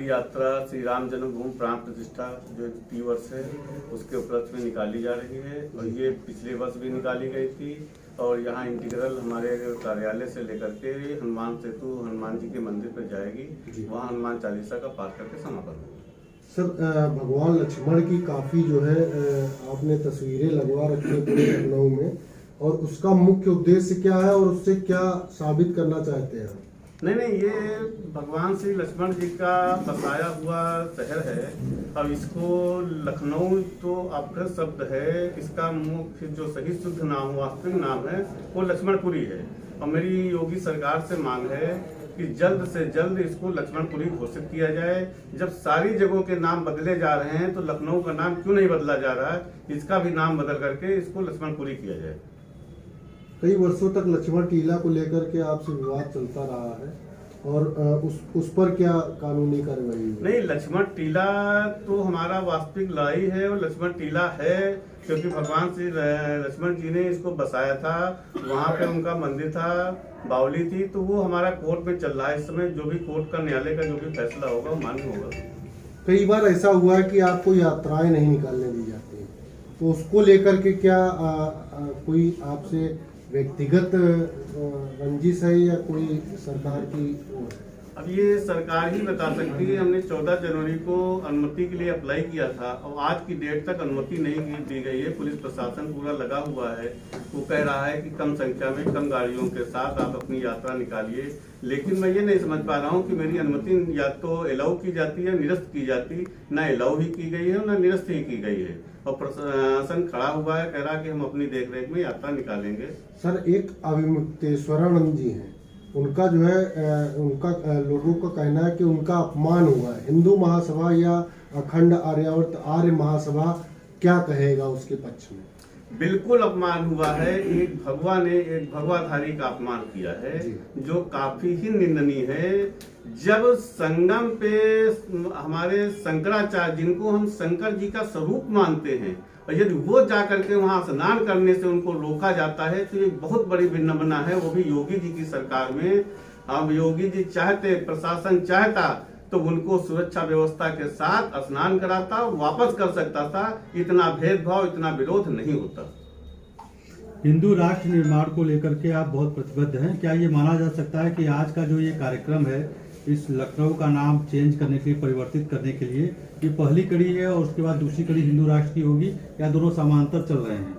हमारी यात्रा श्री राम जन्मभूमि प्राण प्रतिष्ठा जो 30 वर्ष है उसके उपलक्ष्य में निकाली जा रही है और ये पिछले वर्ष भी निकाली गई थी। और यहाँ इंटीग्रल हमारे कार्यालय से लेकर के हनुमान सेतु हनुमान जी के मंदिर पर जाएगी, वहाँ हनुमान चालीसा का पाठ करके समापन होगा। सर, भगवान लक्ष्मण की काफ़ी जो है आपने तस्वीरें लगवा रखी है पूरे लखनऊ में, और उसका मुख्य उद्देश्य क्या है और उससे क्या साबित करना चाहते हैं? नहीं, ये भगवान श्री लक्ष्मण जी का बसाया हुआ शहर है। अब इसको लखनऊ तो अपभ्रंश शब्द है, इसका मुख्य जो सही शुद्ध नाम वास्तविक नाम है वो लक्ष्मणपुरी है। और मेरी योगी सरकार से मांग है कि जल्द से जल्द इसको लक्ष्मणपुरी घोषित किया जाए। जब सारी जगहों के नाम बदले जा रहे हैं तो लखनऊ का नाम क्यों नहीं बदला जा रहा है, इसका भी नाम बदल करके इसको लक्ष्मणपुरी किया जाए। कई वर्षों तक लक्ष्मण टीला को लेकर के आपसे विवाद चलता रहा है, और उस पर क्या कानूनी कार्रवाई हुई? नहीं, लक्ष्मण टीला तो हमारा वास्तविक लड़ाई है और लक्ष्मण टीला है क्योंकि भगवान श्री लक्ष्मण जी ने इसको बसाया था, वहाँ पे उनका मंदिर था, बावली थी, तो वो हमारा कोर्ट में चल रहा है इस समय। जो भी कोर्ट का न्यायालय का जो भी फैसला होगा वो मान्य होगा। कई बार ऐसा हुआ है कि आपको यात्राएं नहीं निकालने दी जाती, तो उसको लेकर के क्या कोई आपसे व्यक्तिगत रंजिश है या कोई सरकार की? अब ये सरकार ही बता सकती है। हमने 14 जनवरी को अनुमति के लिए अप्लाई किया था और आज की डेट तक अनुमति नहीं दी गई है। पुलिस प्रशासन पूरा लगा हुआ है, वो कह रहा है कि कम संख्या में कम गाड़ियों के साथ आप अपनी यात्रा निकालिए, लेकिन मैं ये नहीं समझ पा रहा हूँ कि मेरी अनुमति या तो अलाउ की जाती है निरस्त की जाती, न अलाउ ही की गई है और न निरस्त ही की गई है। और प्रशासन खड़ा हुआ है, कह रहा कि हम अपनी देखरेख में यात्रा निकालेंगे। सर, एक अभिमुक्तेश्वरानंद जी हैं, उनका जो है उनका लोगों का कहना है कि उनका अपमान हुआ है। हिंदू महासभा या अखंड आर्यावर्त आर्य महासभा क्या कहेगा उसके पक्ष में? बिल्कुल अपमान हुआ है। एक भगवा ने एक भगवाधारी का अपमान किया है जो काफी ही निंदनीय है। जब संगम पे हमारे शंकराचार्य, जिनको हम शंकर जी का स्वरूप मानते हैं, और यदि वो जा करके वहां स्नान करने से उनको रोका जाता है तो ये बहुत बड़ी विडंबना है, वो भी योगी जी की सरकार में। अब योगी जी चाहते, प्रशासन चाहता तो उनको सुरक्षा व्यवस्था के साथ स्नान कराता और वापस कर सकता था। इतना भेदभाव, इतना विरोध नहीं होता। हिंदू राष्ट्र निर्माण को लेकर के आप बहुत प्रतिबद्ध हैं। क्या ये माना जा सकता है कि आज का जो ये कार्यक्रम है, इस लखनऊ का नाम चेंज करने के लिए, परिवर्तित करने के लिए, ये पहली कड़ी है और उसके बाद दूसरी कड़ी हिंदू राष्ट्र की होगी, या दोनों समांतर चल रहे हैं?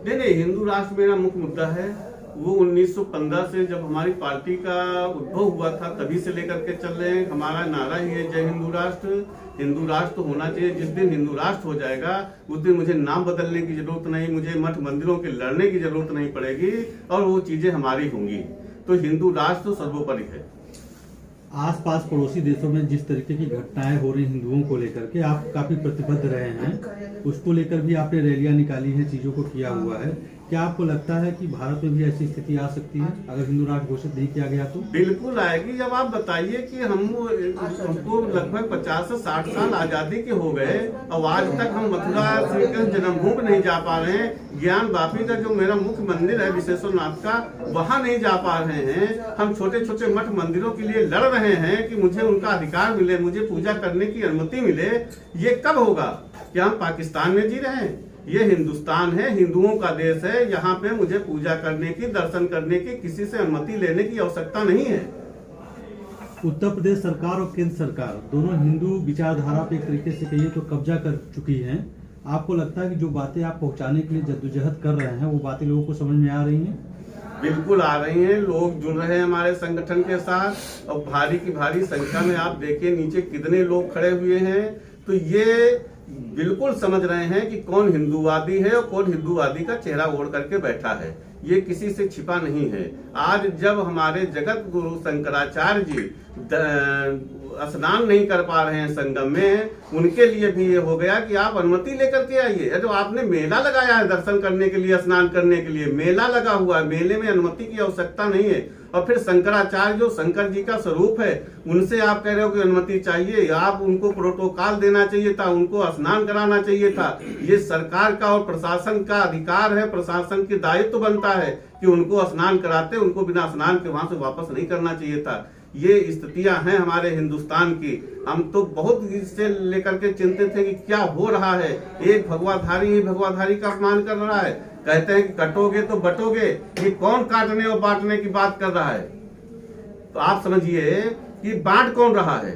नहीं, हिंदू राष्ट्र मेरा मुख्य मुद्दा है। वो 1915 से जब हमारी पार्टी का उद्भव हुआ था तभी से लेकर के चल रहे हैं। हमारा नारा ही है जय हिंदू राष्ट्र। हिंदू राष्ट्र तो होना चाहिए। जिस दिन हिंदू राष्ट्र हो जाएगा उस दिन मुझे नाम बदलने की जरूरत नहीं, मुझे मठ मंदिरों के लड़ने की जरूरत नहीं पड़ेगी और वो चीजें हमारी होंगी। तो हिंदू राष्ट्र तो सर्वोपरि है। आसपास पड़ोसी देशों में जिस तरीके की घटनाएं हो रही हिंदुओं को लेकर के, आप काफी प्रतिबद्ध रहे हैं, उसको लेकर भी आपने रैलियां निकाली हैं, चीजों को किया हुआ है। क्या आपको लगता है कि भारत में भी ऐसी स्थिति आ सकती है अगर हिंदू राष्ट्र घोषित नहीं किया गया तो? बिल्कुल आएगी। जब आप बताइए कि हमको लगभग 50 से 60 साल आजादी के हो गए और आज तक हम मथुरा श्री कृष्ण जन्मभूमि नहीं जा पा रहे हैं। ज्ञान वापी का जो मेरा मुख्य मंदिर है विश्वेश्वर नाथ का, वहाँ नहीं जा पा रहे हैं। हम छोटे छोटे मठ मंदिरों के लिए लड़ रहे हैं कि मुझे उनका अधिकार मिले, मुझे पूजा करने की अनुमति मिले। ये कब होगा? क्या हम पाकिस्तान में जी रहे हैं? ये हिंदुस्तान है, हिंदुओं का देश है। यहाँ पे मुझे पूजा करने की, दर्शन करने की, किसी से अनुमति लेने की आवश्यकता नहीं है। उत्तर प्रदेश सरकार और केंद्र सरकार दोनों हिंदू विचारधारा पे एक तरीके से कहिए तो कब्जा कर चुकी हैं। आपको लगता है कि जो बातें आप पहुंचाने के लिए जद्दोजहद कर रहे हैं वो बातें लोगों को समझ में आ रही हैं? बिल्कुल आ रही हैं। लोग जुड़ रहे हैं हमारे संगठन के साथ और भारी की भारी संख्या में आप देखिए नीचे कितने लोग खड़े हुए हैं। तो ये बिल्कुल समझ रहे हैं कि कौन हिंदूवादी है और कौन हिंदूवादी का चेहरा ओढ़ करके बैठा है। ये किसी से छिपा नहीं है। आज जब हमारे जगत गुरु शंकराचार्य जी स्नान नहीं कर पा रहे हैं संगम में, उनके लिए भी ये हो गया कि आप अनुमति लेकर के आइए। जो आपने मेला लगाया है दर्शन करने के लिए, स्नान करने के लिए, मेला लगा हुआ है, मेले में अनुमति की आवश्यकता नहीं है। और फिर शंकराचार्य जो शंकर जी का स्वरूप है, उनसे आप कह रहे हो कि अनुमति चाहिए। आप उनको प्रोटोकॉल देना चाहिए था, उनको स्नान कराना चाहिए था। ये सरकार का और प्रशासन का अधिकार है, प्रशासन की दायित्व बनता है कि उनको स्नान कराते, उनको बिना स्नान के वहां से वापस नहीं करना चाहिए था। ये स्थितियां हैं हमारे हिंदुस्तान की। हम तो बहुत इससे लेकर के चिंतित थे कि क्या हो रहा है। एक भगवाधारी ही भगवाधारी का अपमान कर रहा है, कहते हैं कि कटोगे तो बटोगे, ये कौन काटने और बांटने की बात कर रहा है। तो आप समझिए कि बांट कौन रहा है।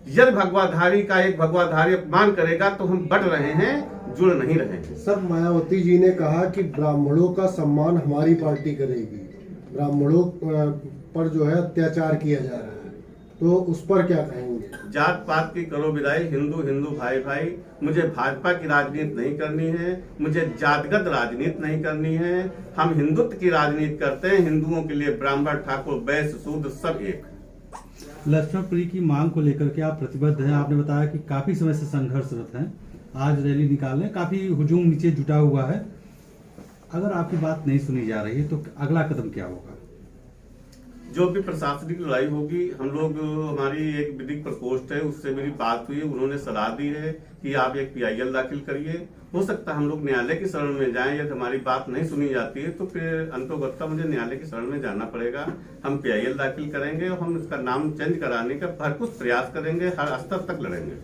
यदि भगवाधारी का एक भगवाधारी अपमान करेगा तो हम बट रहे हैं, जुड़ नहीं रहे हैं। सब मायावती जी ने कहा कि ब्राह्मणों का सम्मान हमारी पार्टी करेगी, ब्राह्मणों पर जो है अत्याचार किया जा रहा है, तो उस पर क्या कहेंगे? जात पात की करो विदाई, हिंदू हिंदू भाई भाई। मुझे भाजपा की राजनीति नहीं करनी है, मुझे जातगत राजनीति नहीं करनी है। हम हिंदुत्व की राजनीति करते हैं। हिंदुओं के लिए ब्राह्मण, ठाकुर, वैश्य, शूद्र सब एक। लक्ष्मणपुरी की मांग को लेकर के आप प्रतिबद्ध हैं। आपने बताया कि काफी समय से संघर्षरत हैं, आज रैली निकालें, काफी हुजूम नीचे जुटा हुआ है। अगर आपकी बात नहीं सुनी जा रही है तो अगला कदम क्या होगा? जो भी प्रशासनिक लड़ाई होगी, हम लोग, हमारी एक विधिक प्रकोष्ठ है, उससे मेरी बात हुई है, उन्होंने सलाह दी है कि आप एक PIL दाखिल करिए। हो सकता है हम लोग न्यायालय की शरण में जाएं, यदि हमारी बात नहीं सुनी जाती है तो फिर अंतोगत्वा मुझे न्यायालय की शरण में जाना पड़ेगा। हम PIL दाखिल करेंगे और हम इसका नाम चेंज कराने का भरपूर प्रयास करेंगे, हर स्तर तक लड़ेंगे।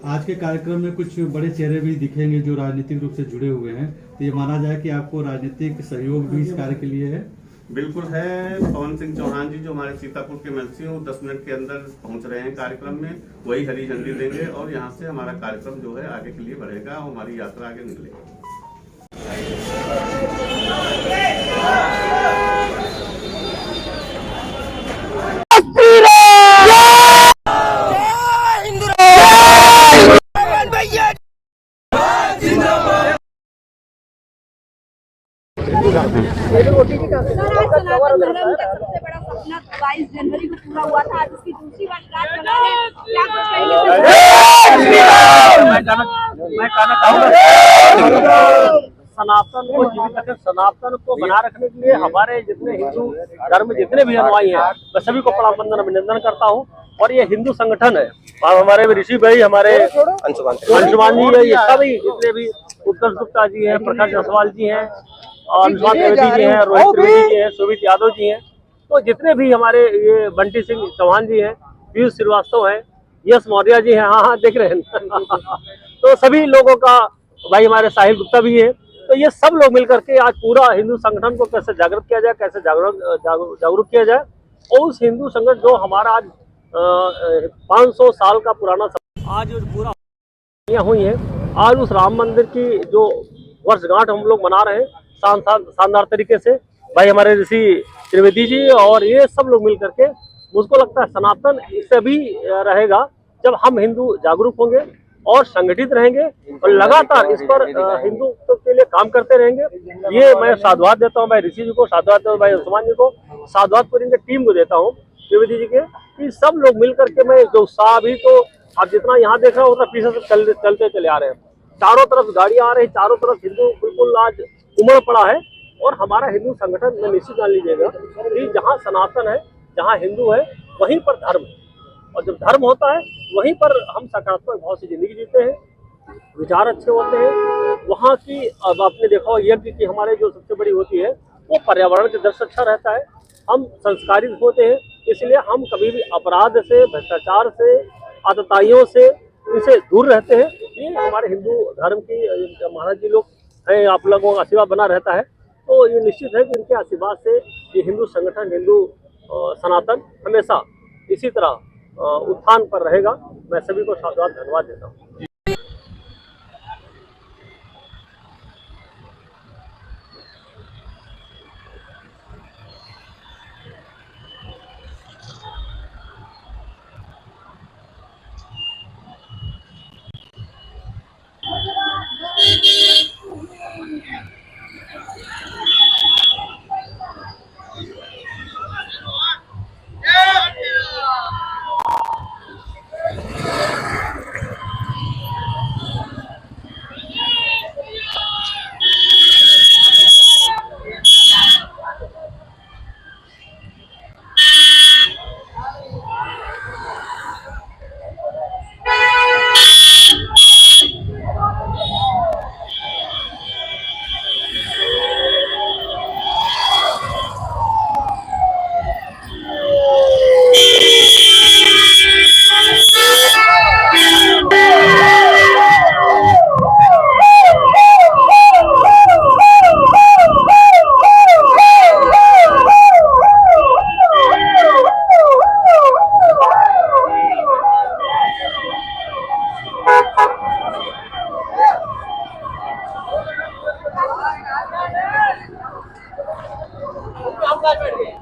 आज के कार्यक्रम में कुछ बड़े चेहरे भी दिखेंगे जो राजनीतिक रूप से जुड़े हुए हैं, तो ये माना जाए कि आपको राजनीतिक सहयोग भी इस कार्य के लिए है? बिल्कुल है। पवन सिंह चौहान जी जो हमारे सीतापुर के MLC हैं, वो 10 मिनट के अंदर पहुंच रहे हैं कार्यक्रम में, वही हरी झंडी देंगे और यहाँ से हमारा कार्यक्रम जो है आगे के लिए बढ़ेगा और हमारी यात्रा आगे निकलेगी। सर, आज सनातन धर्म का सबसे बड़ा सपना 22 जनवरी को पूरा हुआ था, आज उसकी दूसरी वर्षगांठ मना रहे हैं, क्या कुछ कहेंगे? मैं कहना चाहूँगा सनातन को जीवित रखने, सनातन को बना रखने के लिए हमारे जितने हिंदू धर्म जितने भी अनुयायी हैं, मैं सभी को प्रणाम वंदन अभिनंदन करता हूँ। और ये हिंदू संगठन है, और हमारे ऋषि भाई, हमारे अंशुमान जी है, ये सभी जितने भी उत्कर्ष गुप्ता जी हैं, प्रकाश जायसवाल जी हैं, अंशुमान त्रिवेदी जी हैं, रोहित त्रिवेदी जी हैं, शोभित यादव जी हैं, तो जितने भी हमारे ये बंटी सिंह चौहान जी हैं, पीयूष श्रीवास्तव हैं, यश मौर्य जी हैं, हाँ देख रहे हैं तो सभी लोगों का, भाई हमारे साहिल गुप्ता भी है, तो ये सब लोग मिलकर के आज पूरा हिंदू संगठन को कैसे जागृत किया जाए, कैसे जागरूक किया जाए। और उस हिंदू संगठन जो हमारा आज 500 साल का पुराना आज पूरा हुई है, आज उस राम मंदिर की जो वर्षगांठ हम लोग मना रहे हैं शानदार तरीके से। भाई हमारे ऋषि त्रिवेदी जी और ये सब लोग मिल करके, मुझको लगता है सनातन इससे भी रहेगा जब हम हिंदू जागरूक होंगे और संगठित रहेंगे और लगातार इस पर हिंदू के लिए काम करते रहेंगे। ये मैं साधुवाद देता हूँ भाई ऋषि जी को, साधुवाद देता हूँ भाई अंशुमान जी को, साधुवाद पूरी टीम को देता हूँ त्रिवेदी जी के, कि सब लोग मिल करके, मैं जो उत्साह अभी तो आप जितना यहाँ देख रहे हो उतना पीछे से चलते चले आ रहे हैं, चारों तरफ गाड़ियां आ रही, चारों तरफ हिंदू बिल्कुल आज उमड़ पड़ा है। और हमारा हिंदू संगठन में निश्चित जान लीजिएगा कि जहाँ सनातन है, जहाँ हिंदू है, वहीं पर धर्म है, और जब धर्म होता है वहीं पर हम सकारात्मक भाव से जिंदगी जीते हैं, विचार अच्छे होते हैं। वहाँ की, अब आपने देखा हो यज्ञ की हमारे जो सबसे बड़ी होती है वो पर्यावरण के दृष्टि अच्छा रहता है, हम संस्कारित होते हैं, इसलिए हम कभी भी अपराध से, भ्रष्टाचार से, आतताइयों से, इनसे दूर रहते हैं। ये हमारे हिंदू धर्म की महाराज जी लोग हैं, आप लोगों का आशीर्वाद बना रहता है, तो ये निश्चित है कि इनके आशीर्वाद से ये हिंदू संगठन, हिंदू सनातन हमेशा इसी तरह उत्थान पर रहेगा। मैं सभी को साधुवाद धन्यवाद देता हूँ। अवकाश बैठिए।